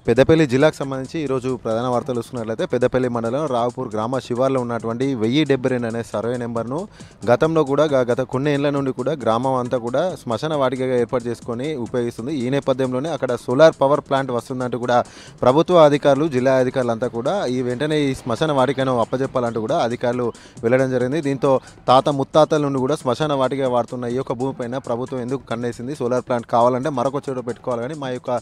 పెద్దపల్లి జిల్లాకు సంబంధించి ఈరోజు ప్రధాన వార్తలు చూసుకున్నట్లయితే పెద్దపల్లి మండలం రావుపూర్ గ్రామ శివార్లో ఉన్నటువంటి 1072 అనే సర్వే నెంబర్ను గతంలో కూడా గత కొన్ని ఏళ్ల నుండి కూడా గ్రామం అంతా కూడా శ్మశాన వాటికగా ఏర్పాటు చేసుకొని ఉపయోగిస్తుంది. ఈ నేపథ్యంలోనే అక్కడ సోలార్ పవర్ ప్లాంట్ వస్తుందంటూ కూడా ప్రభుత్వ అధికారులు, జిల్లా అధికారులు అంతా కూడా వెంటనే ఈ శ్మశాన వాటికను అప్పజెప్పాలంటూ కూడా అధికారులు వెళ్ళడం జరిగింది. దీంతో తాత ముత్తాతల నుండి కూడా శ్మశాన వాటిగా వాడుతున్న ఈ యొక్క భూమిపైన ప్రభుత్వం ఎందుకు కన్నేసింది, సోలార్ ప్లాంట్ కావాలంటే మరొక చోట పెట్టుకోవాలి కానీ మా యొక్క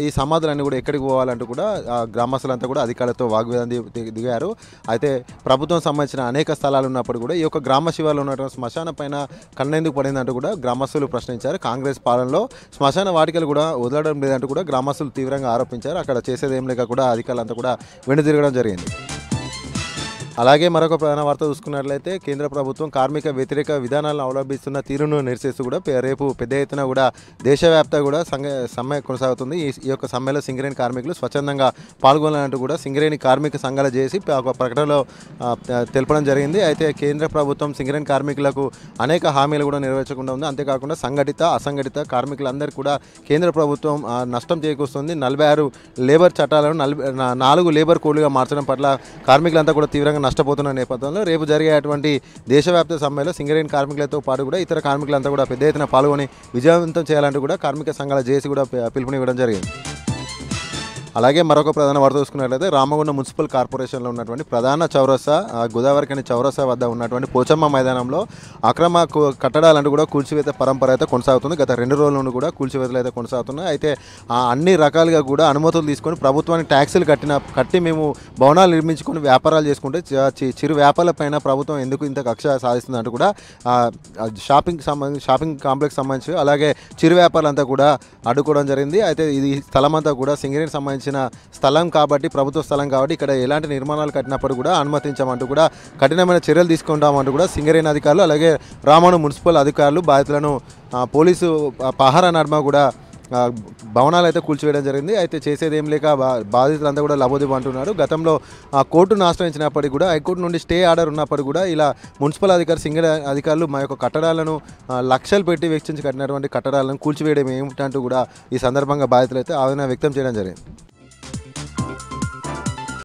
ఈ సమాధులన్నీ కూడా ఎక్కడికి పోవాలంటూ కూడా గ్రామస్తులంతా కూడా అధికారులతో వాగ్వాదం దిగారు. అయితే ప్రభుత్వం సంబంధించిన అనేక స్థలాలు ఉన్నప్పుడు కూడా ఈ యొక్క గ్రామ శివార్లో ఉన్నటువంటి శ్మశాన పైన కన్నెందుకు పడిందంటూ కూడా గ్రామస్తులు ప్రశ్నించారు. కాంగ్రెస్ పాలనలో శ్మశాన వాటికలు కూడా వదలడం లేదంటూ కూడా గ్రామస్తులు తీవ్రంగా ఆరోపించారు. అక్కడ చేసేది ఏం లేక కూడా అధికారులంతా కూడా వెనుదిరగడం జరిగింది. అలాగే మరొక ప్రధాన వార్త చూసుకున్నట్లయితే కేంద్ర ప్రభుత్వం కార్మిక వ్యతిరేక విధానాలను అవలంబిస్తున్న తీరును నిరసిస్తూ కూడా రేపు పెద్ద ఎత్తున కూడా దేశవ్యాప్తంగా కూడా సమ్మె కొనసాగుతుంది. ఈ యొక్క సమ్మెలో సింగరేణి కార్మికులు స్వచ్ఛందంగా పాల్గొనాలంటూ కూడా సింగరేణి కార్మిక సంఘాలు చేసి ఒక ప్రకటనలో తెలపడం జరిగింది. అయితే కేంద్ర ప్రభుత్వం సింగరేణి కార్మికులకు అనేక హామీలు కూడా నెరవేర్చకుండా ఉంది. అంతేకాకుండా సంఘటిత, అసంఘటిత కార్మికులందరికీ కూడా కేంద్ర ప్రభుత్వం నష్టం చేకూరుస్తుంది. 46 లేబర్ చట్టాలను 4 లేబర్ కోడ్లుగా మార్చడం పట్ల కార్మికులంతా కూడా తీవ్రంగా నష్టపోతున్న నేపథ్యంలో రేపు జరిగేటువంటి దేశవ్యాప్త సమ్మెలో సింగరేణి కార్మికులతో పాటు కూడా ఇతర కార్మికులంతా కూడా పెద్ద ఎత్తున పాల్గొని విజయవంతం చేయాలంటూ కూడా కార్మిక సంఘాల జేఏసీ కూడా పిలుపునివ్వడం జరిగింది. అలాగే మరొక ప్రధాన వార్త చూసుకున్నట్లయితే రామగుండం మున్సిపల్ కార్పొరేషన్లో ఉన్నటువంటి ప్రధాన చౌరస్తా, గోదావరికని చౌరస్తా వద్ద ఉన్నటువంటి పోచమ్మ మైదానంలో అక్రమ కట్టడాలంటూ కూడా కూల్చివేత పరంపర అయితే కొనసాగుతుంది. గత 2 రోజుల నుండి కూడా కూల్చివేతలు అయితే కొనసాగుతున్నాయి. అయితే అన్ని రకాలుగా కూడా అనుమతులు తీసుకొని ప్రభుత్వానికి ట్యాక్సులు కట్టి మేము భవనాలు నిర్మించుకొని వ్యాపారాలు చేసుకుంటే చిరు వ్యాపారాల పైన ప్రభుత్వం ఎందుకు ఇంత కక్ష సాధిస్తుందంటూ కూడా షాపింగ్ కాంప్లెక్స్ సంబంధించి అలాగే చిరు వ్యాపారాలంతా కూడా అడ్డుకోవడం జరిగింది. అయితే ఇది స్థలం అంతా కూడా సింగరేణి సంబంధించిన స్థలం కాబట్టి, ప్రభుత్వ స్థలం కాబట్టి ఇక్కడ ఎలాంటి నిర్మాణాలు కట్టినప్పుడు కూడా అనుమతించమంటూ కూడా కఠినమైన చర్యలు తీసుకుంటామంటూ కూడా సింగరేణి అధికారులు అలాగే రామగుండం మున్సిపల్ అధికారులు బాధితులను పోలీసు పహారా నడుమ కూడా భవనాలు అయితే కూల్చివేయడం జరిగింది. అయితే చేసేది ఏం లేక బాధితులంతా కూడా లబోదిబో అంటున్నారు. గతంలో కోర్టును ఆశ్రయించినప్పటికీ కూడా హైకోర్టు నుండి స్టే ఆర్డర్ ఉన్నప్పటికీ కూడా ఇలా మున్సిపల్ సింగరేణి అధికారులు మా యొక్క కట్టడాలను లక్షలు పెట్టి వెచ్చించి కట్టినటువంటి కట్టడాలను కూల్చివేయడం ఏమిటంటూ కూడా ఈ సందర్భంగా బాధితులు అయితే ఆవేదన వ్యక్తం చేయడం జరిగింది.